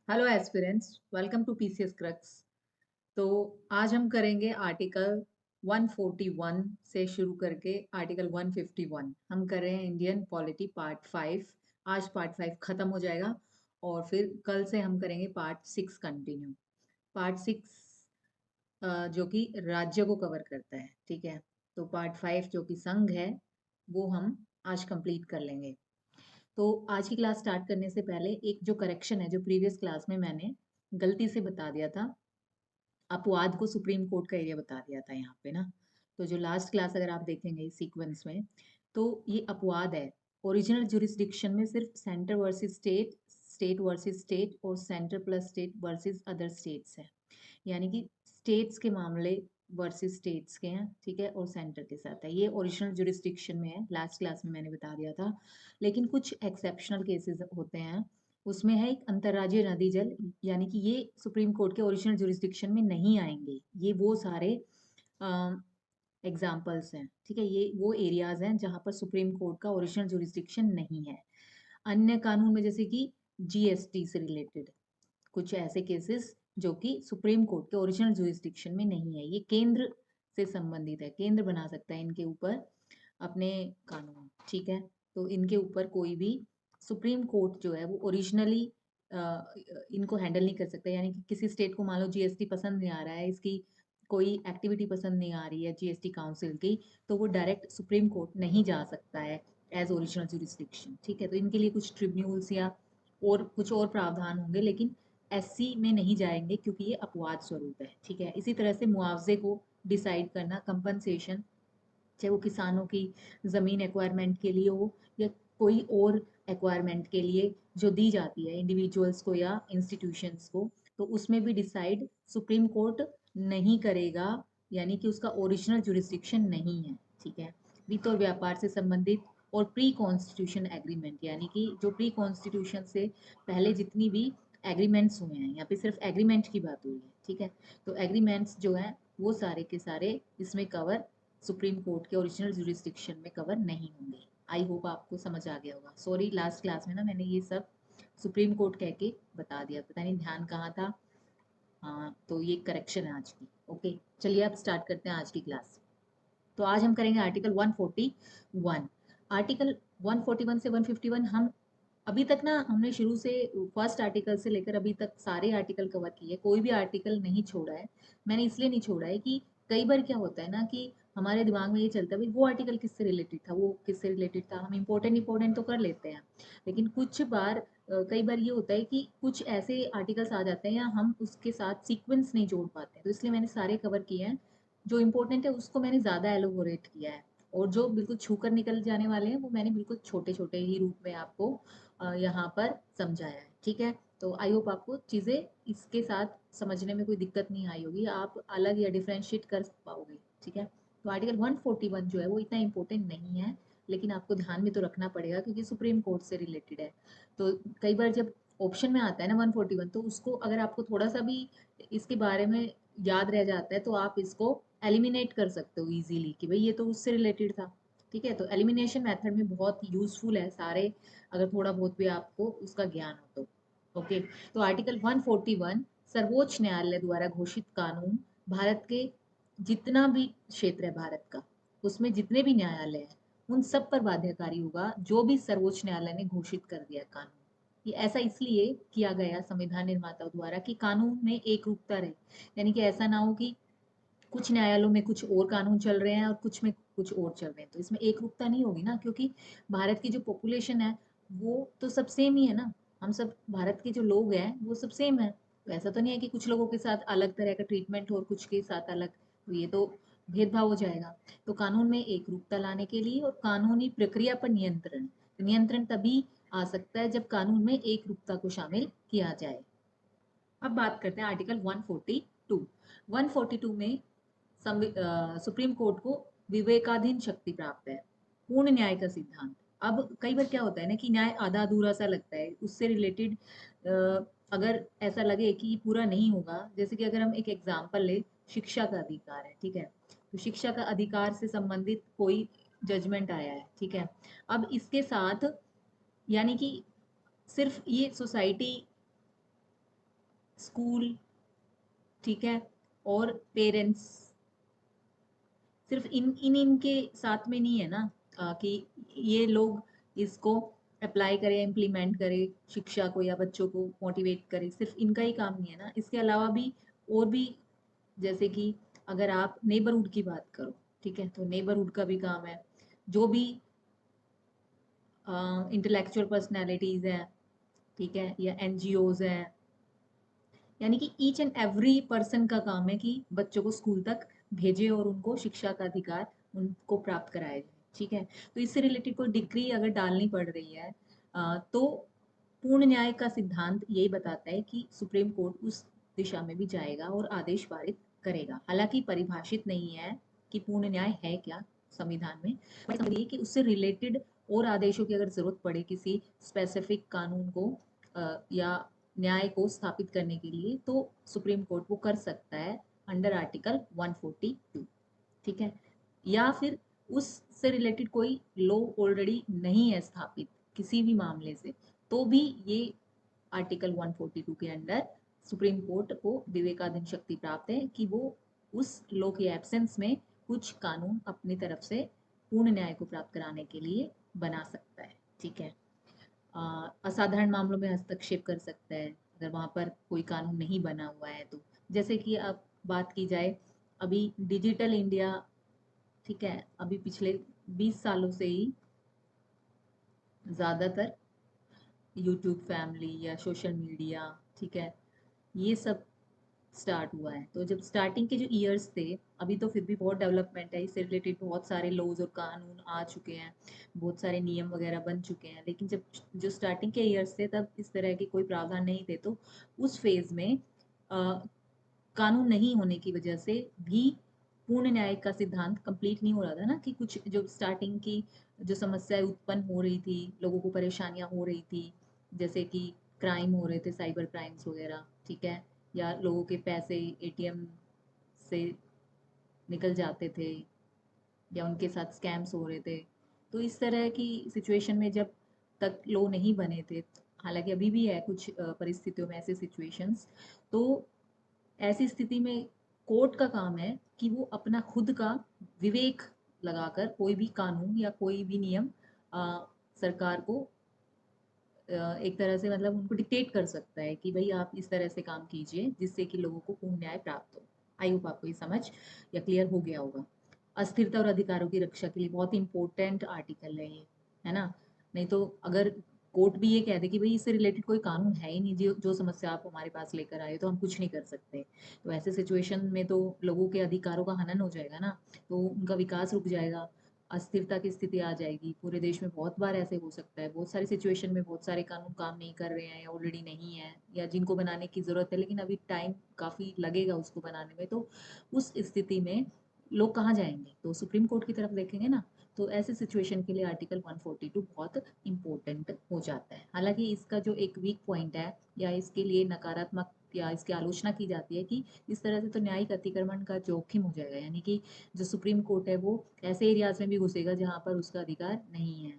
Hello aspirants, welcome to PCS crux. तो आज हम करेंगे आर्टिकल 141 से शुरू करके आर्टिकल 151। हम कर रहे हैं इंडियन पॉलिटी पार्ट 5। आज पार्ट 5 खत्म हो जाएगा और फिर कल से हम करेंगे पार्ट 6 कंटिन्यू। पार्ट 6 जो कि राज्य को कवर करता है, ठीक है। तो पार्ट 5 जो कि संघ है वो हम आज कंप्लीट कर लेंगे। तो आज की क्लास स्टार्ट करने से पहले एक जो करेक्शन है, जो प्रीवियस क्लास में मैंने गलती से बता दिया था, अपवाद को सुप्रीम कोर्ट का एरिया बता दिया था यहाँ पे ना। तो जो लास्ट क्लास अगर आप देखेंगे इस सीक्वेंस में, तो ये अपवाद है। ओरिजिनल जुरिस्डिक्शन में सिर्फ centre versus state, state versus state और centre plus state versus other states है। यानी कि स्टेट्स के मामले वर्सेस स्टेट्स के हैं, ठीक है, और सेंटर के साथ है। ये ओरिजिनल जुरिस्डिक्शन में है, लास्ट क्लास में मैंने बता दिया था। लेकिन कुछ एक्सेप्शनल केसेस होते हैं, उसमें है एक अंतर्राज्यीय नदी जल, यानी कि ये सुप्रीम कोर्ट के ओरिजिनल जुरिस्डिक्शन में नहीं आएंगे। ये वो सारे एग्जाम्पल्स हैं, ठीक है। ये वो एरियाज हैं जहां पर सुप्रीम कोर्ट का ओरिजिनल जुरिस्डिक्शन नहीं है। अन्य कानून में जैसे कि जीएसटी से रिलेटेड कुछ ऐसे केसेस जो कि सुप्रीम कोर्ट के ओरिजिनल जुरिस्डिक्शन में नहीं है, ये केंद्र से संबंधित है। केंद्र बना सकता है इनके ऊपर अपने कानून, ठीक है। तो इनके ऊपर कोई भी सुप्रीम कोर्ट जो है वो ओरिजिनली इनको हैंडल नहीं कर सकता। यानी कि किसी स्टेट को मान लो जीएसटी पसंद नहीं आ रहा है, इसकी कोई एक्टिविटी पसंद नहीं आ रही है जीएसटी काउंसिल की, तो वो डायरेक्ट सुप्रीम कोर्ट नहीं जा सकता है एज ओरिजिनल जुरिस्डिक्शन, ठीक है। तो इनके लिए कुछ ट्रिब्यूनल्स या और कुछ और प्रावधान होंगे, लेकिन एससी में नहीं जाएंगे क्योंकि ये अपवाद स्वरूप है, ठीक है। इसी तरह से मुआवजे को डिसाइड करना, कंपनसेशन, चाहे वो किसानों की ज़मीन एक्वायरमेंट के लिए हो या कोई और एक्वायरमेंट के लिए जो दी जाती है इंडिविजुअल्स को या इंस्टीट्यूशंस को, तो उसमें भी डिसाइड सुप्रीम कोर्ट नहीं करेगा। यानी कि उसका ओरिजिनल जुरिस्डिक्शन नहीं है, ठीक है। वित्त और व्यापार से संबंधित और प्री कॉन्स्टिट्यूशन एग्रीमेंट, यानी कि जो प्री कॉन्स्टिट्यूशन से पहले जितनी भी एग्रीमेंट्स हुए हैं, यहाँ पे सिर्फ एग्रीमेंट की बात हुई है, ठीक है। तो एग्रीमेंट्स जो हैं वो सारे के सारे इसमें कवर सुप्रीम कोर्ट के ओरिजिनल जुरिस्डिक्शन में कवर नहीं होंगे। आई होप आपको समझ आ गया होगा। सॉरी, लास्ट क्लास में ना मैंने ये सब सुप्रीम कोर्ट कह के बता दिया, पता नहीं ध्यान कहाँ था। हाँ, तो ये करेक्शन है आज की। ओके, चलिए अब स्टार्ट करते हैं आज की क्लास। तो आज हम करेंगे आर्टिकल 141। आर्टिकल 141 से 151 हम अभी तक ना हमने शुरू से फर्स्ट आर्टिकल से लेकर अभी तक सारे आर्टिकल कवर किए, कोई भी आर्टिकल नहीं छोड़ा है। मैंने इसलिए नहीं छोड़ा है कि कई बार क्या होता है ना कि हमारे दिमाग में ये चलता है भाई वो आर्टिकल किससे रिलेटेड था, वो किससे रिलेटेड था, हम इम्पोर्टेंट इंपॉर्टेंट तो कर लेते हैं। लेकिन कुछ बार कई बार ये होता है कि कुछ ऐसे आर्टिकल्स आ जाते हैं या हम उसके साथ सीक्वेंस नहीं जोड़ पाते, तो इसलिए मैंने सारे कवर किए हैं। जो इम्पोर्टेंट है उसको मैंने ज़्यादा एलोबोरेट किया है, और जो बिल्कुल छूकर निकल जाने वाले हैं वो मैंने बिल्कुल छोटे छोटे ही रूप में आपको यहाँ पर समझाया है, ठीक है। तो आई होप आपको चीज़ें इसके साथ समझने में कोई दिक्कत नहीं आई होगी, आप अलग या डिफ्रेंशिएट कर पाओगे, ठीक है। तो आर्टिकल 141 जो है वो इतना इम्पोर्टेंट नहीं है, लेकिन आपको ध्यान में तो रखना पड़ेगा क्योंकि सुप्रीम कोर्ट से रिलेटेड है। तो कई बार जब ऑप्शन में आता है ना 141, तो उसको अगर आपको थोड़ा सा भी इसके बारे में याद रह जाता है तो आप इसको एलिमिनेट कर सकते हो इजीली कि भाई ये तो उससे रिलेटेड था, ठीक है। तो एलिमिनेशन मेथड में बहुत यूजफुल है सारे, अगर थोड़ा बहुत भी आपको उसका ज्ञान हो तो। ओके, तो आर्टिकल 141 सर्वोच्च न्यायालय द्वारा घोषित कानून, भारत के जितना भी क्षेत्र है भारत का, उसमें जितने भी न्यायालय हैं उन सब पर बाध्यकारी होगा जो भी सर्वोच्च न्यायालय ने घोषित कर दिया कानून। ये ऐसा इसलिए किया गया संविधान निर्माताओं द्वारा कि कानून में एक रूपता रहे, यानी कि ऐसा ना हो कि कुछ न्यायालयों में कुछ और कानून चल रहे हैं और कुछ में कुछ और चल रहे हैं, तो इसमें एक रूपता नहीं होगी ना, क्योंकि भारत की जो पॉपुलेशन है वो तो सब सेम ही है ना। हम सब भारत के जो लोग हैं वो सब सेम है, तो ऐसा तो नहीं है कि कुछ लोगों के साथ अलग तरह का ट्रीटमेंट हो और कुछ के साथ अलग, तो ये तो भेदभाव हो जाएगा। तो कानून में एक रूपता लाने के लिए और कानूनी प्रक्रिया पर नियंत्रण, नियंत्रण तभी आ सकता है जब कानून में एक रूपता को शामिल किया जाए। अब बात करते हैं आर्टिकल 142। 142 में सुप्रीम कोर्ट को विवेकाधीन शक्ति प्राप्त है, पूर्ण न्याय का सिद्धांत। अब कई बार क्या होता है ना कि न्याय आधा अधूरा सा लगता है, उससे रिलेटेड अगर ऐसा लगे कि ये पूरा नहीं होगा, जैसे कि अगर हम एक एग्जांपल ले, शिक्षा का अधिकार है, ठीक है। तो शिक्षा का अधिकार से संबंधित कोई जजमेंट आया है, ठीक है। अब इसके साथ यानी कि सिर्फ ये सोसाइटी स्कूल, ठीक है, और पेरेंट्स, सिर्फ इनके साथ में नहीं है ना, कि ये लोग इसको अप्लाई करें, इम्प्लीमेंट करें, शिक्षा को या बच्चों को मोटिवेट करें, सिर्फ इनका ही काम नहीं है ना, इसके अलावा भी और भी, जैसे कि अगर आप नेबरहुड की बात करो, ठीक है, तो नेबरहुड का भी काम है, जो भी इंटेलेक्चुअल पर्सनैलिटीज हैं, ठीक है, या एनजीओज हैं, यानी कि ईच एंड एवरी पर्सन का काम है कि बच्चों को स्कूल तक भेजे और उनको शिक्षा का अधिकार उनको प्राप्त कराया जाए, ठीक है। तो इससे रिलेटेड कोई डिग्री अगर डालनी पड़ रही है, तो पूर्ण न्याय का सिद्धांत यही बताता है कि सुप्रीम कोर्ट उस दिशा में भी जाएगा और आदेश पारित करेगा। हालांकि परिभाषित नहीं है कि पूर्ण न्याय है क्या संविधान में, पर समझिए कि उससे रिलेटेड और आदेशों की अगर जरूरत पड़े किसी स्पेसिफिक कानून को या न्याय को स्थापित करने के लिए, तो सुप्रीम कोर्ट वो कर सकता है अंडर आर्टिकल 142, ठीक है। या फिर उससे रिलेटेड कोई लॉ ऑलरेडी नहीं है स्थापित किसी भी मामले से, तो भी ये आर्टिकल 142 के अंडर सुप्रीम कोर्ट को विवेकाधीन शक्ति प्राप्त है कि वो उस लॉ के एब्सेंस में कुछ कानून अपनी तरफ से पूर्ण न्याय को प्राप्त कराने के लिए बना सकता है, ठीक है। असाधारण मामलों में हस्तक्षेप कर सकता है अगर वहां पर कोई कानून नहीं बना हुआ है तो। जैसे कि अब बात की जाए, अभी डिजिटल इंडिया, ठीक है, अभी पिछले 20 सालों से ही ज्यादातर यूट्यूब फैमिली या सोशल मीडिया, ठीक है, ये सब स्टार्ट हुआ है। तो जब स्टार्टिंग के जो ईयर्स थे, अभी तो फिर भी बहुत डेवलपमेंट है, इससे रिलेटेड बहुत सारे लॉज और कानून आ चुके हैं, बहुत सारे नियम वगैरह बन चुके हैं, लेकिन जब जो स्टार्टिंग के ईयर्स थे तब इस तरह के कोई प्रावधान नहीं थे, तो उस फेज में कानून नहीं होने की वजह से भी पूर्ण न्याय का सिद्धांत कंप्लीट नहीं हो रहा था ना, कि कुछ जो स्टार्टिंग की जो समस्याएं उत्पन्न हो रही थी, लोगों को परेशानियां हो रही थी, जैसे कि क्राइम हो रहे थे, साइबर क्राइम्स वगैरह, ठीक है, या लोगों के पैसे एटीएम से निकल जाते थे, या उनके साथ स्कैम्स हो रहे थे। तो इस तरह की सिचुएशन में जब तक लॉ नहीं बने थे, हालांकि अभी भी है कुछ परिस्थितियों में ऐसे सिचुएशंस, तो ऐसी स्थिति में कोर्ट का काम है कि वो अपना खुद का विवेक लगाकर कोई भी कानून या कोई भी नियम सरकार को एक तरह से, मतलब उनको डिक्टेट कर सकता है कि भाई आप इस तरह से काम कीजिए जिससे कि लोगों को पूर्ण न्याय प्राप्त हो। आई होप आपको ये समझ या क्लियर हो गया होगा। अस्थिरता और अधिकारों की रक्षा के लिए बहुत इंपॉर्टेंट आर्टिकल है ये, है ना। नहीं तो अगर कोर्ट भी ये कह दे कि भाई इससे रिलेटेड कोई कानून है ही नहीं, जो समस्या आप हमारे पास लेकर आए, तो हम कुछ नहीं कर सकते, तो ऐसे सिचुएशन में तो लोगों के अधिकारों का हनन हो जाएगा ना, तो उनका विकास रुक जाएगा, अस्थिरता की स्थिति आ जाएगी। पूरे देश में बहुत बार ऐसे हो सकता है, बहुत सारी सिचुएशन में बहुत सारे कानून काम नहीं कर रहे हैं या ऑलरेडी नहीं है, या जिनको बनाने की जरूरत है लेकिन अभी टाइम काफी लगेगा उसको बनाने में, तो उस स्थिति में लोग कहाँ जाएंगे, तो सुप्रीम कोर्ट की तरफ देखेंगे ना। तो ऐसे सिचुएशन के लिए आर्टिकल 142 बहुत इंपॉर्टेंट हो जाता है। हालांकि इसका जो एक वीक पॉइंट है या इसके लिए नकारात्मक या इसकी आलोचना की जाती है कि इस तरह से तो न्यायिक अतिक्रमण का जोखिम हो जाएगा, यानी कि जो सुप्रीम कोर्ट है वो ऐसे एरियाज में भी घुसेगा जहां पर उसका अधिकार नहीं है,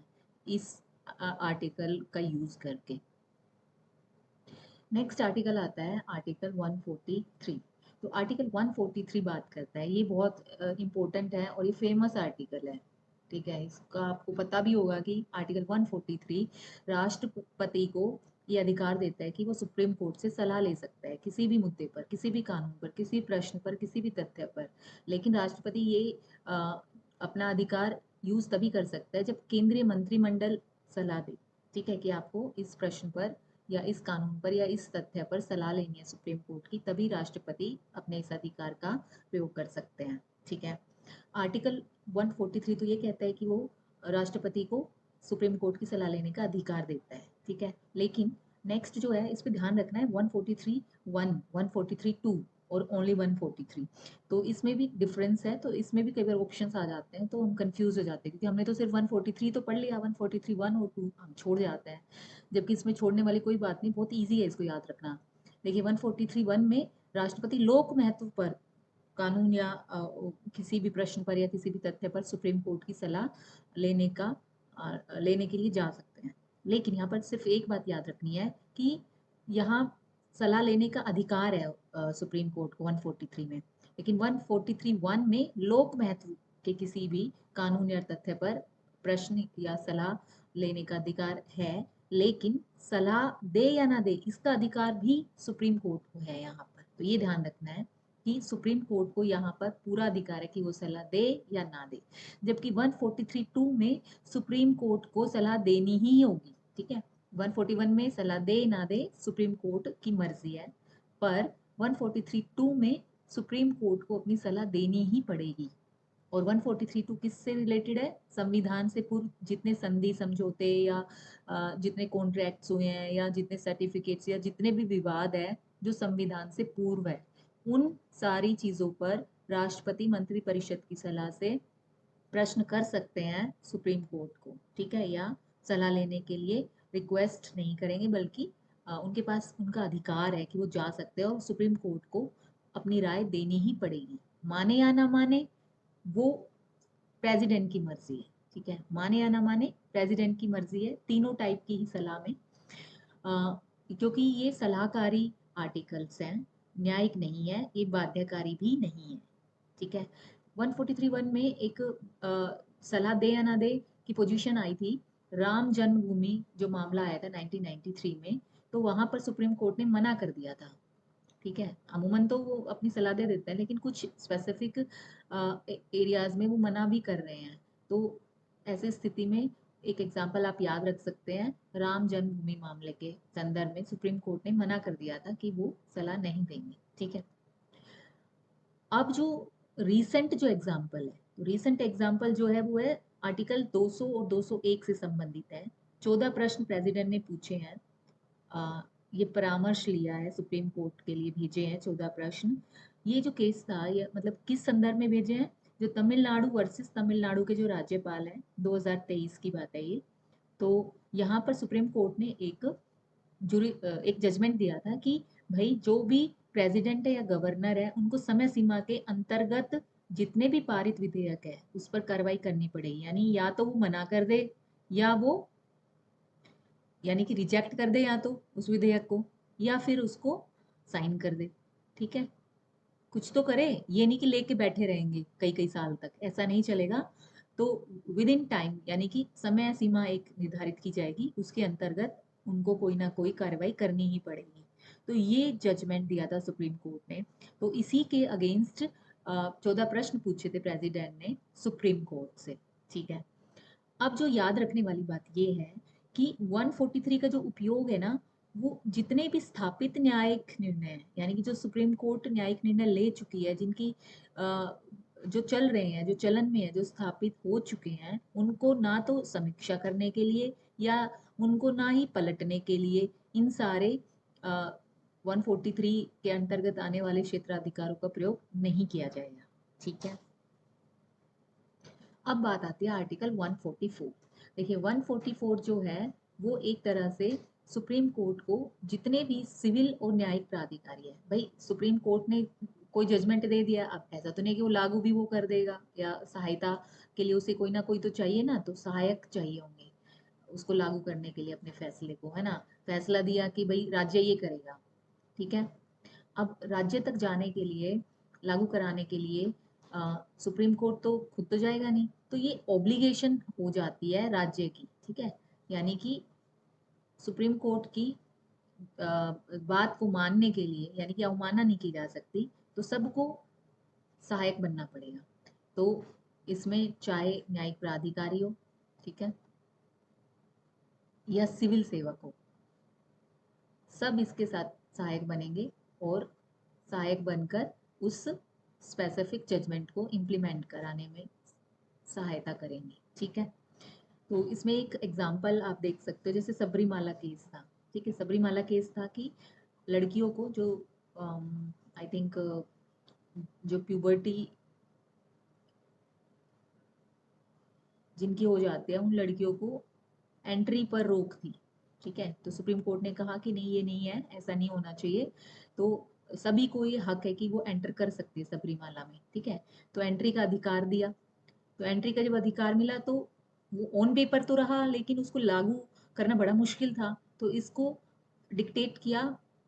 इस आर्टिकल का यूज करके। नेक्स्ट आर्टिकल आता है आर्टिकल 143। तो आर्टिकल 143 बात करता है, ये बहुत इंपॉर्टेंट है और ये फेमस आर्टिकल है, ठीक है। इसका आपको पता भी होगा कि आर्टिकल 143 राष्ट्रपति को ये अधिकार देता है कि वो सुप्रीम कोर्ट से सलाह ले सकता है किसी भी मुद्दे पर, किसी भी कानून पर, किसी प्रश्न पर, किसी भी तथ्य पर। लेकिन राष्ट्रपति ये अपना अधिकार यूज तभी कर सकता है जब केंद्रीय मंत्रिमंडल सलाह दे, ठीक है, कि आपको इस प्रश्न पर या इस कानून पर या इस तथ्य पर सलाह लेनी है सुप्रीम कोर्ट की, तभी राष्ट्रपति अपने इस अधिकार का प्रयोग कर सकते हैं, ठीक है। आर्टिकल 143 तो ये कहता है कि वो राष्ट्रपति को सुप्रीम कोर्ट की सलाह लेने का अधिकार देता है, ठीक है। लेकिन नेक्स्ट जो है, इस पे ध्यान रखना है, 143(1), 143(2) और ओनली 143, तो इसमें भी डिफरेंस है। तो इसमें भी कई बार ऑप्शंस आ जाते हैं तो हम कंफ्यूज हो जाते हैं, क्योंकि हमने तो सिर्फ 143 तो पढ़ लिया, 143(1) और 2 हम छोड़ जाते हैं, जबकि इसमें छोड़ने वाली कोई बात नहीं, बहुत ईजी है इसको याद रखना। देखिए 143(1) में राष्ट्रपति लोक महत्व पर कानून या किसी भी प्रश्न पर या किसी भी तथ्य पर सुप्रीम कोर्ट की सलाह लेने का लेने के लिए जा सकते हैं। लेकिन यहाँ पर सिर्फ एक बात याद रखनी है कि यहाँ सलाह लेने का अधिकार है सुप्रीम कोर्ट को 143 में, लेकिन 143(1) में लोक महत्व के किसी भी कानून या तथ्य पर प्रश्न या सलाह लेने का अधिकार है, लेकिन सलाह दे या ना दे इसका अधिकार भी सुप्रीम कोर्ट को है यहाँ पर। तो ये ध्यान रखना है कि सुप्रीम कोर्ट को यहाँ पर पूरा अधिकार है कि वो सलाह दे या ना दे, जबकि 143(2) में सुप्रीम कोर्ट को सलाह देनी ही होगी। ठीक है, 141 में सलाह दे ना दे सुप्रीम कोर्ट की मर्जी है, पर 143(2) में सुप्रीम कोर्ट को अपनी सलाह देनी ही पड़ेगी। और 143(2) किससे रिलेटेड है? संविधान से पूर्व जितने संधि समझौते या जितने कॉन्ट्रैक्ट्स हुए हैं या जितने सर्टिफिकेट्स या जितने भी विवाद है जो संविधान से पूर्व है, उन सारी चीजों पर राष्ट्रपति मंत्रिपरिषद की सलाह से प्रश्न कर सकते हैं सुप्रीम कोर्ट को। ठीक है, या सलाह लेने के लिए रिक्वेस्ट नहीं करेंगे, बल्कि उनके पास उनका अधिकार है कि वो जा सकते हैं और सुप्रीम कोर्ट को अपनी राय देनी ही पड़ेगी। माने या ना माने वो प्रेसिडेंट की मर्जी है। ठीक है, माने या ना माने प्रेसिडेंट की मर्जी है, तीनों टाइप की ही सलाह में, क्योंकि ये सलाहकारी आर्टिकल्स हैं, न्यायिक नहीं है, ये बाध्यकारी भी नहीं है। ठीक है, 143(1) में एक सलाह दे या ना दे की पोजीशन आई थी। राम जन्मभूमि जो मामला आया था 1993 में, तो वहां पर सुप्रीम कोर्ट ने मना कर दिया था। ठीक है, अमूमन तो वो अपनी सलाह दे देते हैं, लेकिन कुछ स्पेसिफिक एरियाज में वो मना भी कर रहे हैं। तो ऐसी स्थिति में एक एग्जाम्पल आप याद रख सकते हैं, राम जन्मभूमि मामले के संदर्भ में सुप्रीम कोर्ट ने मना कर दिया था कि वो सलाह नहीं देंगे। ठीक है, अब जो रीसेंट जो एग्जाम्पल है, तो रीसेंट एग्जाम्पल जो है वो है आर्टिकल 200 और 201 से संबंधित है। 14 प्रश्न प्रेसिडेंट ने पूछे हैं, ये परामर्श लिया है, सुप्रीम कोर्ट के लिए भेजे हैं 14 प्रश्न। ये जो केस था, ये मतलब किस संदर्भ में भेजे हैं? जो तमिलनाडु वर्सेस तमिलनाडु के जो राज्यपाल हैं, 2023 की बात है ये। तो यहाँ पर सुप्रीम कोर्ट ने एक जजमेंट दिया था कि भाई जो भी प्रेसिडेंट है या गवर्नर है, उनको समय सीमा के अंतर्गत जितने भी पारित विधेयक है उस पर कार्रवाई करनी पड़ेगी। यानी या तो वो मना कर दे, या वो यानी कि रिजेक्ट कर दे या तो उस विधेयक को, या फिर उसको साइन कर दे। ठीक है, कुछ तो करे, ये नहीं कि लेके बैठे रहेंगे कई कई साल तक, ऐसा नहीं चलेगा। तो विद इन टाइम, यानी कि समय सीमा एक निर्धारित की जाएगी, उसके अंतर्गत उनको कोई ना कोई कार्रवाई करनी ही पड़ेगी। तो ये जजमेंट दिया था सुप्रीम कोर्ट ने। तो इसी के अगेंस्ट 14 प्रश्न पूछे थे प्रेसिडेंट ने सुप्रीम कोर्ट से। ठीक है, अब जो याद रखने वाली बात ये है कि 143 का जो उपयोग है ना, वो जितने भी स्थापित न्यायिक निर्णय हैं, यानी कि जो सुप्रीम कोर्ट न्यायिक निर्णय ले चुकी है, जिनकी जो चल रहे हैं, जो चलन में है, जो स्थापित हो चुके हैं, उनको ना तो समीक्षा करने के लिए या उनको ना ही पलटने के लिए इन सारे 143 के अंतर्गत आने वाले क्षेत्राधिकारों का प्रयोग नहीं किया जाएगा। ठीक है, अब बात आती है आर्टिकल 144। देखिए 144 जो है वो एक तरह से सुप्रीम कोर्ट को जितने भी सिविल और न्यायिक प्राधिकारी है, भाई सुप्रीम कोर्ट ने कोई जजमेंट दे दिया, अब ऐसा तो नहीं कि वो लागू भी वो कर देगा, या सहायता के लिए उसे कोई ना कोई तो चाहिए ना, तो सहायक चाहिए होंगे उसको लागू करने के लिए अपने फैसले को, है ना। फैसला दिया कि भाई राज्य ये करेगा। ठीक है, अब राज्य तक जाने के लिए, लागू कराने के लिए सुप्रीम कोर्ट तो खुद तो जाएगा नहीं, तो ये ऑब्लिगेशन हो जाती है राज्य की। ठीक है, यानी कि सुप्रीम कोर्ट की बात को मानने के लिए, यानी कि अवमानना नहीं की जा सकती, तो सबको सहायक बनना पड़ेगा। तो इसमें चाहे न्यायिक प्राधिकारी हो, ठीक है, या सिविल सेवक हो, सब इसके साथ सहायक बनेंगे और सहायक बनकर उस स्पेसिफिक जजमेंट को इम्प्लीमेंट कराने में सहायता करेंगे। ठीक है, तो इसमें एक एग्जांपल आप देख सकते हो, जैसे सबरीमाला केस था। ठीक है, सबरीमाला केस था कि लड़कियों को जो आई थिंक जो प्यूबर्टी जिनकी हो जाती है, उन लड़कियों को एंट्री पर रोक थी। ठीक है, तो सुप्रीम कोर्ट ने कहा कि नहीं, ये नहीं है, ऐसा नहीं होना चाहिए। तो सभी को ये हक है कि वो एंटर कर सकती है सबरीमाला में। ठीक है, तो एंट्री का अधिकार दिया। तो एंट्री का जब अधिकार मिला तो वो ऑन पेपर तो रहा, लेकिन उसको लागू करना बड़ा मुश्किल था। तो इसको डिक्टेट किया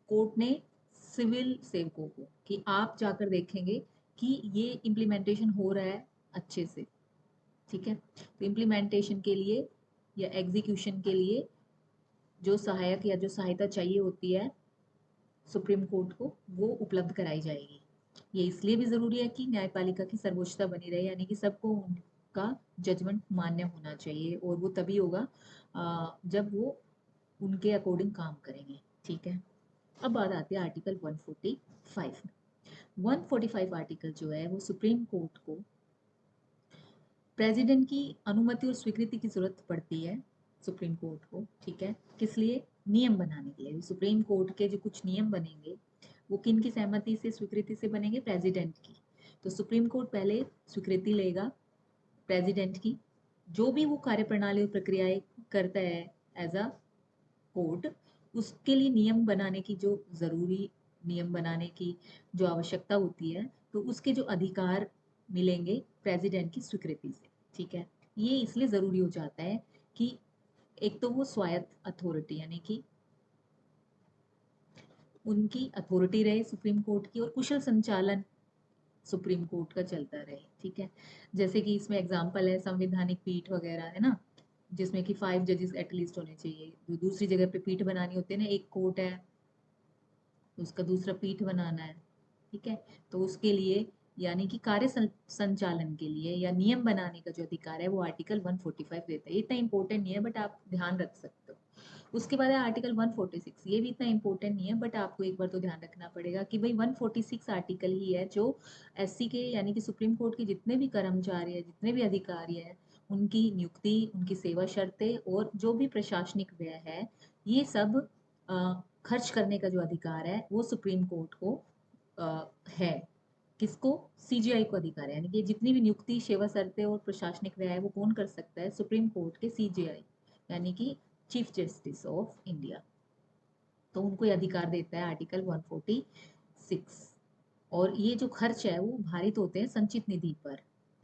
कोर्ट ने सिविल सेवकों को कि आप जाकर देखेंगे कि ये इम्प्लीमेंटेशन हो रहा है अच्छे से, ठीक है। तो इम्प्लीमेंटेशन के लिए या एग्जीक्यूशन के लिए जो सहायक या जो सहायता चाहिए होती है सुप्रीम कोर्ट को, वो उपलब्ध कराई जाएगी। ये इसलिए भी ज़रूरी है कि न्यायपालिका की सर्वोच्चता बनी रहे, यानी कि सबको उनका जजमेंट मान्य होना चाहिए, और वो तभी होगा जब वो उनके अकॉर्डिंग काम करेंगे, ठीक है। अब बात आती है आर्टिकल 145 में। 145 आर्टिकल जो है वो सुप्रीम कोर्ट को प्रेसिडेंट की अनुमति और स्वीकृति की जरूरत पड़ती है सुप्रीम कोर्ट को, ठीक है। किस लिए? नियम बनाने के लिए। सुप्रीम कोर्ट के जो कुछ नियम बनेंगे वो किन की सहमति से, स्वीकृति से बनेंगे? प्रेसिडेंट की। तो सुप्रीम कोर्ट पहले स्वीकृति लेगा प्रेसिडेंट की, जो भी वो कार्यप्रणाली और प्रक्रियाएं करता है एज अ कोर्ट, उसके लिए नियम बनाने की जो जरूरी नियम बनाने की जो आवश्यकता होती है, तो उसके जो अधिकार मिलेंगे प्रेसिडेंट की स्वीकृति से, ठीक है। ये इसलिए जरूरी हो जाता है कि एक तो वो स्वायत्त अथॉरिटी, यानी कि उनकी अथॉरिटी रहे सुप्रीम कोर्ट की, और कुशल संचालन सुप्रीम कोर्ट का चलता रहे, ठीक है। जैसे कि इसमें एग्जाम्पल है संवैधानिक पीठ वगैरह, है ना, जिसमें कि 5 जजेस एटलीस्ट होने चाहिए। दूसरी जगह पे पीठ बनानी होती है ना, एक कोर्ट है उसका दूसरा पीठ बनाना है, ठीक है। तो उसके लिए यानी कि कार्य संचालन के लिए या नियम बनाने का जो अधिकार है वो आर्टिकल 145 देता है। इतना इंपॉर्टेंट नहीं है बट आप ध्यान रख सकते हो। उसके बाद है आर्टिकल 146। ये भी इतना इंपॉर्टेंट नहीं है बट आपको एक बार तो ध्यान रखना पड़ेगा कि भाई 146 आर्टिकल ही है जो एससी के यानी कि सुप्रीम कोर्ट के जितने भी कर्मचारी है, जितने भी अधिकारी है, उनकी नियुक्ति, उनकी सेवा शर्तें और जो भी प्रशासनिक व्यय है, ये सब खर्च करने का जो अधिकार है वो सुप्रीम कोर्ट को है। किसको? सीजीआई को अधिकार है, यानी कि जितनी भी नियुक्ति, सेवा शर्तें और प्रशासनिक व्यय है वो कौन कर सकता है? सुप्रीम कोर्ट के सीजीआई, यानी कि चीफ जस्टिस ऑफ इंडिया। तो उनको ये अधिकार देता है आर्टिकल 146। और ये जो खर्च है वो भारित होते हैं संचित निधि पर,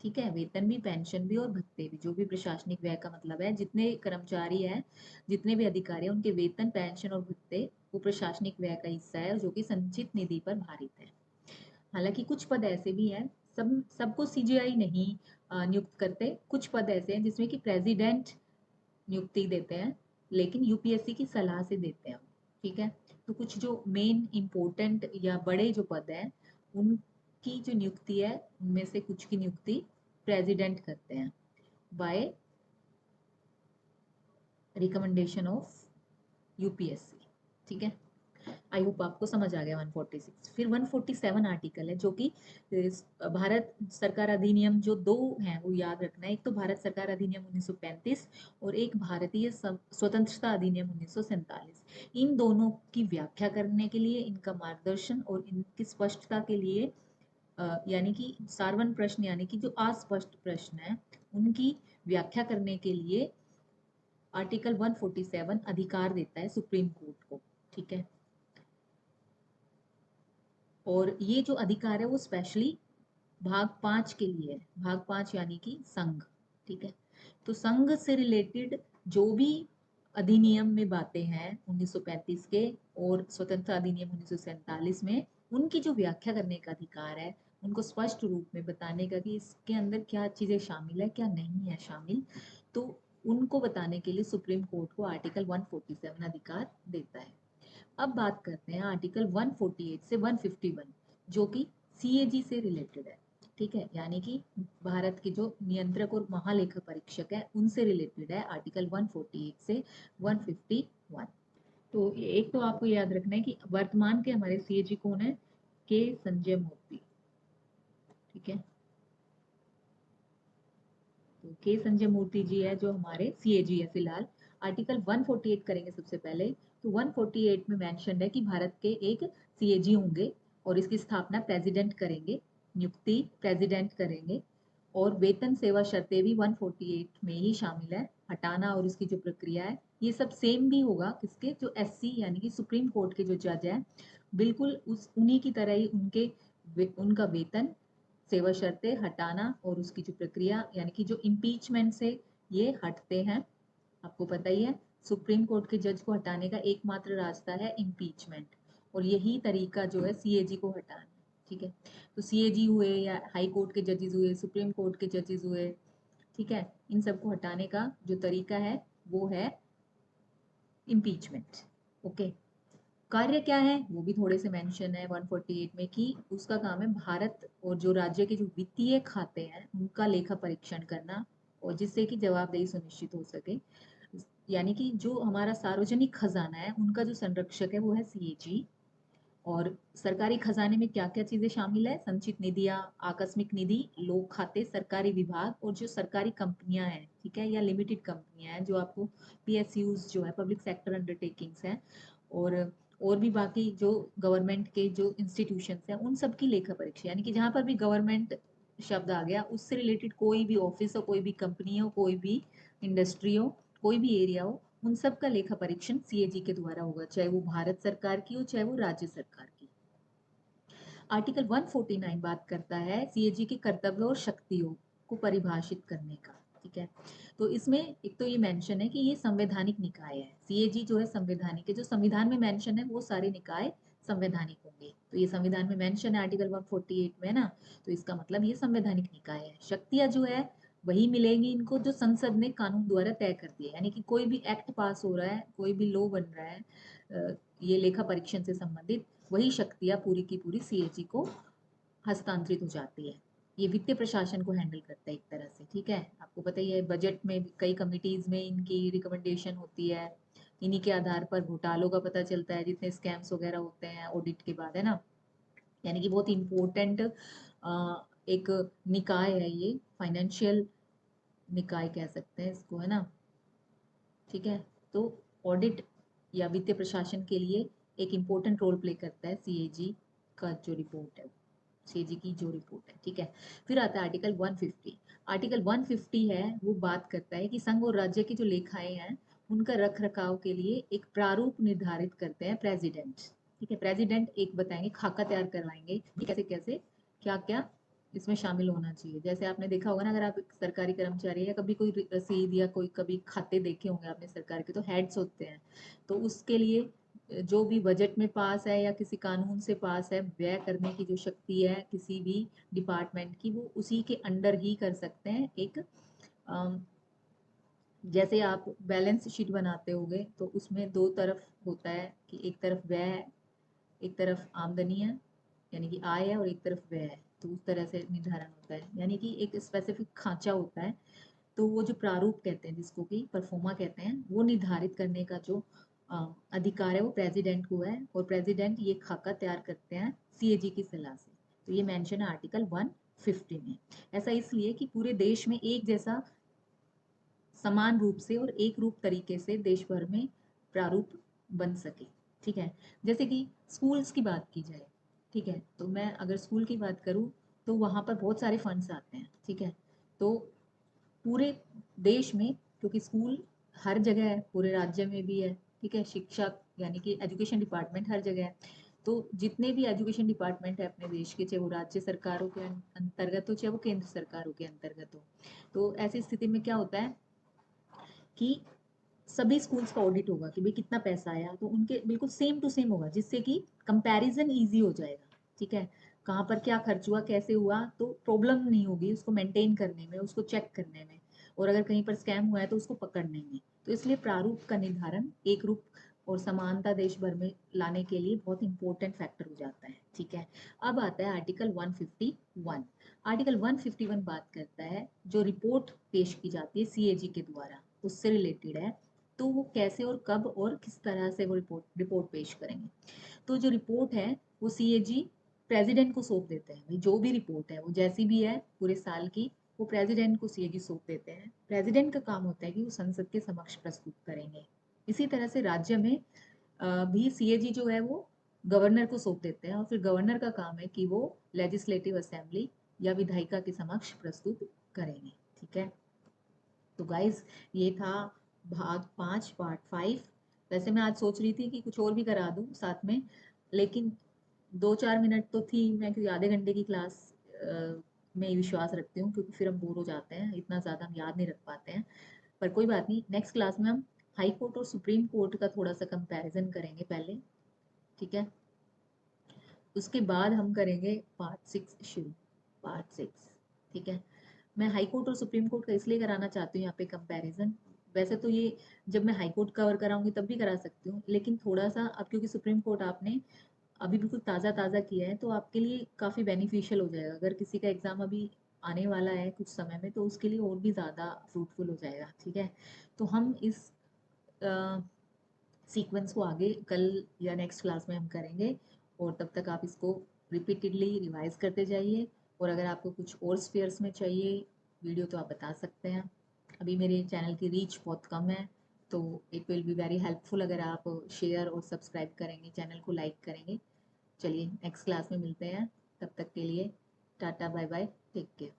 ठीक है। वेतन भी, पेंशन भी और भत्ते भी, जो भी प्रशासनिक व्यय का मतलब है, जितने कर्मचारी हैं, जितने भी अधिकारी हैं, उनके वेतन, पेंशन और भत्ते वो प्रशासनिक व्यय का हिस्सा है जो कि संचित निधि पर भारित है। हालांकि कुछ पद ऐसे भी हैं, सबको सीजीआई नहीं नियुक्त करते। कुछ पद ऐसे हैं जिसमें कि प्रेसिडेंट नियुक्ति देते हैं, लेकिन यूपीएससी की सलाह से देते हैं, ठीक है। तो कुछ जो मेन इंपॉर्टेंट या बड़े जो पद हैं उनकी जो नियुक्ति है, उनमें से कुछ की नियुक्ति प्रेसिडेंट करते हैं बाय रिकमेंडेशन ऑफ यूपीएससी, ठीक है। आई होप आपको समझ आ गया 146। फिर 147 आर्टिकल है जो कि भारत सरकार अधिनियम, जो दो हैं वो याद रखना है। एक तो भारत सरकार अधिनियम 1935 और एक भारतीय स्वतंत्रता अधिनियम 1947। इन दोनों की व्याख्या करने के लिए, इनका मार्गदर्शन और इनकी स्पष्टता के लिए यानी कि सारवन प्रश्न, यानी कि जो अस्पष्ट प्रश्न है उनकी व्याख्या करने के लिए आर्टिकल 147 अधिकार देता है सुप्रीम कोर्ट को, ठीक है। और ये जो अधिकार है वो स्पेशली भाग 5 के लिए है। भाग 5 यानी कि संघ, ठीक है। तो संघ से रिलेटेड जो भी अधिनियम में बातें हैं 1935 के और स्वतंत्रता अधिनियम 1947 में, उनकी जो व्याख्या करने का अधिकार है, उनको स्पष्ट रूप में बताने का कि इसके अंदर क्या चीजें शामिल है, क्या नहीं है शामिल, तो उनको बताने के लिए सुप्रीम कोर्ट को आर्टिकल 147 अधिकार देता है। अब बात करते हैं आर्टिकल 148 से 151 जो कि सीएजी से रिलेटेड है, ठीक है। यानी कि भारत के जो नियंत्रक और महालेखा परीक्षक है उनसे रिलेटेड है आर्टिकल 148 से 151। तो एक तो आपको याद रखना है कि वर्तमान के हमारे सीएजी कौन है? के संजय मूर्ति, ठीक है। तो के संजय मूर्ति जी है जो हमारे सीएजी है फिलहाल। आर्टिकल 148 करेंगे सबसे पहले। तो 148 में मेंशन है कि भारत के एक सीएजी होंगे और इसकी स्थापना प्रेसिडेंट करेंगे, नियुक्ति प्रेसिडेंट करेंगे, और वेतन, सेवा शर्तें भी 148 में ही शामिल है। हटाना और उसकी जो प्रक्रिया है ये सब सेम भी होगा किसके? जो एससी यानी कि सुप्रीम कोर्ट के जो जज है, बिल्कुल उस उन्हीं की तरह ही उनका वेतन, सेवा शर्तें, हटाना और उसकी जो प्रक्रिया, यानी कि जो इम्पीचमेंट से ये हटते हैं। आपको पता ही है सुप्रीम कोर्ट के जज को हटाने का एकमात्र रास्ता है इम्पीचमेंट, और यही तरीका जो है सीएजी को हटाना है। ठीक है, तो सीएजी हुए या हाई कोर्ट के जजेस हुए, सुप्रीम कोर्ट के जजेस हुए, ठीक है, इन सबको हटाने का जो तरीका है वो है इम्पीचमेंट। ओके, कार्य क्या है वो भी थोड़े से मेंशन है 148 में कि उसका काम है भारत और जो राज्य के जो वित्तीय खाते हैं उनका लेखा परीक्षण करना, और जिससे कि जवाबदेही सुनिश्चित हो सके। यानी कि जो हमारा सार्वजनिक खजाना है उनका जो संरक्षक है वो है सीएजी। और सरकारी खजाने में क्या क्या चीजें शामिल है? संचित निधियां, आकस्मिक निधि, लोक खाते, सरकारी विभाग और जो सरकारी कंपनियां हैं, ठीक है, या लिमिटेड कंपनियां हैं जो आपको पीएसयूज जो है पब्लिक सेक्टर अंडरटेकिंग्स हैं, और भी बाकी जो गवर्नमेंट के जो इंस्टीट्यूशंस हैं उन सब की लेखा परीक्षा। यानी कि जहां पर भी गवर्नमेंट शब्द आ गया उससे रिलेटेड कोई भी ऑफिस हो, कोई भी कंपनी हो, कोई भी इंडस्ट्री हो, कोई भी एरिया हो, उन सब का लेखा परीक्षण सीएजी के द्वारा होगा, चाहे वो भारत सरकार की हो चाहे वो राज्य सरकार की। आर्टिकल 149 बात करता है सीएजी के कर्तव्यों और शक्तियों को परिभाषित करने का। ठीक है, तो इसमें एक तो ये मेंशन है कि ये संवैधानिक निकाय है। सीएजी जो है संवैधानिक है, जो संविधान में मेंशन है वो सारे निकाय संवैधानिक होंगे। तो ये संविधान में मेंशन है आर्टिकल 148 में ना, तो इसका मतलब ये संवैधानिक निकाय है। शक्तियां जो है वही मिलेंगी इनको जो संसद ने कानून द्वारा तय कर दिया। यानी कि कोई भी एक्ट पास हो रहा है, कोई भी लॉ बन रहा है ये लेखा परीक्षण से संबंधित, वही शक्तियां पूरी की पूरी सीएजी को हस्तांतरित हो जाती है। ये वित्तीय प्रशासन को हैंडल करता है एक तरह से। ठीक है, आपको पता ही है बजट में कई कमिटीज में इनकी रिकमेंडेशन होती है, इन्हीं के आधार पर घोटालों का पता चलता है, जितने स्कैम्स वगैरह होते हैं ऑडिट के बाद, है ना। यानी कि बहुत इम्पोर्टेंट एक निकाय है ये, फाइनेंशियल निकाय कह सकते हैं इसको, है ना। ठीक है, तो ऑडिट या वित्तीय प्रशासन के लिए एक इम्पोर्टेंट रोल प्ले करता है सीएजी का जो रिपोर्ट है, सीएजी की जो रिपोर्ट है। ठीक है, फिर आता है आर्टिकल 150। आर्टिकल 150 है वो बात करता है कि संघ और राज्य की जो लेखाएं हैं उनका रख रखाव के लिए एक प्रारूप निर्धारित करते हैं प्रेसिडेंट। ठीक है, प्रेसिडेंट एक बताएंगे, खाका तैयार करवाएंगे कि कैसे कैसे क्या क्या इसमें शामिल होना चाहिए। जैसे आपने देखा होगा ना, अगर आप एक सरकारी कर्मचारी है, कभी कोई रसीद या कोई कभी खाते देखे होंगे आपने सरकार के, तो हेड्स होते हैं। तो उसके लिए जो भी बजट में पास है या किसी कानून से पास है, व्यय करने की जो शक्ति है किसी भी डिपार्टमेंट की, वो उसी के अंडर ही कर सकते हैं। एक जैसे आप बैलेंस शीट बनाते होगे तो उसमें दो तरफ होता है कि एक तरफ व्यय है, एक तरफ आमदनी है यानी कि आय है, और एक तरफ व्यय है। तो उस तरह से निर्धारण होता है, यानी कि एक स्पेसिफिक खांचा होता है। तो वो जो प्रारूप कहते हैं, जिसको कि परफॉर्मा कहते हैं, वो निर्धारित करने का जो अधिकार है वो प्रेसिडेंट को है, और प्रेसिडेंट ये खाका तैयार करते हैं सीएजी की सलाह से। तो ये मेंशन है आर्टिकल 150 में। ऐसा इसलिए कि पूरे देश में एक जैसा समान रूप से और एक रूप तरीके से देश भर में प्रारूप बन सके। ठीक है, जैसे कि स्कूल्स की बात की जाए, ठीक है, तो मैं अगर स्कूल की बात करूँ तो वहाँ पर बहुत सारे फंड्स आते हैं। ठीक है, तो पूरे देश में, क्योंकि स्कूल हर जगह है, पूरे राज्य में भी है। ठीक है, शिक्षा यानी कि एजुकेशन डिपार्टमेंट हर जगह है। तो जितने भी एजुकेशन डिपार्टमेंट है अपने देश के, चाहे वो राज्य सरकारों के अंतर्गत हो चाहे वो केंद्र सरकारों के अंतर्गत हो, तो ऐसी स्थिति में क्या होता है कि सभी स्कूल्स का ऑडिट होगा कि भाई कितना पैसा आया, तो उनके बिल्कुल सेम टू सेम होगा, जिससे कि कंपैरिजन इजी हो जाएगा। ठीक है, कहाँ पर क्या खर्च हुआ, कैसे हुआ, तो प्रॉब्लम नहीं होगी उसको मेंटेन करने में, उसको चेक करने में, और अगर कहीं पर स्कैम हुआ है तो उसको पकड़ने में। तो इसलिए प्रारूप का निर्धारण एक रूप और समानता देश भर में लाने के लिए बहुत इंपॉर्टेंट फैक्टर हो जाता है। ठीक है, अब आता है आर्टिकल 151। आर्टिकल 151 बात करता है जो रिपोर्ट पेश की जाती है सीएजी के द्वारा, उससे रिलेटेड है। तो वो कैसे और कब और किस तरह से वो रिपोर्ट पेश करेंगे। तो जो रिपोर्ट है वो सीएजी प्रेसिडेंट को सौंप देते हैं। भाई जो भी रिपोर्ट है वो जैसी भी है पूरे साल की, वो प्रेसिडेंट को सीएजी सौंप देते हैं। प्रेसिडेंट का काम होता है कि वो संसद के समक्ष प्रस्तुत करेंगे। इसी तरह से राज्य में भी सीएजी जो है वो गवर्नर को सौंप देते हैं, और फिर गवर्नर का काम है कि वो लेजिस्लेटिव असेंबली या विधायिका के समक्ष प्रस्तुत करेंगे। ठीक है, तो गाइज ये था भाग 5 पार्ट 5। वैसे मैं आज सोच रही थी कि कुछ और भी करा दूं साथ में, लेकिन 2-4 मिनट तो थी, मैं क्योंकि आधे घंटे की क्लास में विश्वास रखती हूँ, क्योंकि फिर हम बोर हो जाते हैं, इतना ज़्यादा हम याद नहीं रख पाते हैं। पर कोई बात नहीं, नेक्स्ट क्लास में हम हाई कोर्ट और सुप्रीम कोर्ट का थोड़ा सा कंपैरिजन करेंगे पहले। ठीक है, उसके बाद हम करेंगे पार्ट 6 शुरू। पार्ट 6, ठीक है। मैं हाई कोर्ट और सुप्रीम कोर्ट का इसलिए कराना चाहती हूँ यहाँ पे कंपैरिजन। वैसे तो ये जब मैं हाई कोर्ट कवर कराऊंगी तब भी करा सकती हूँ, लेकिन थोड़ा सा अब क्योंकि सुप्रीम कोर्ट आपने अभी बिल्कुल ताज़ा ताज़ा किया है तो आपके लिए काफ़ी बेनिफिशियल हो जाएगा। अगर किसी का एग्ज़ाम अभी आने वाला है कुछ समय में तो उसके लिए और भी ज़्यादा फ्रूटफुल हो जाएगा, ठीक है। तो हम इस सीक्वेंस को आगे कल या नेक्स्ट क्लास में हम करेंगे, और तब तक आप इसको रिपीटेडली रिवाइज करते जाइए। और अगर आपको कुछ और स्पेयर्स में चाहिए वीडियो तो आप बता सकते हैं। अभी मेरे चैनल की रीच बहुत कम है, तो it will be very helpful अगर आप शेयर और सब्सक्राइब करेंगे, चैनल को लाइक करेंगे। चलिए नेक्स्ट क्लास में मिलते हैं, तब तक के लिए tata bye bye, take care.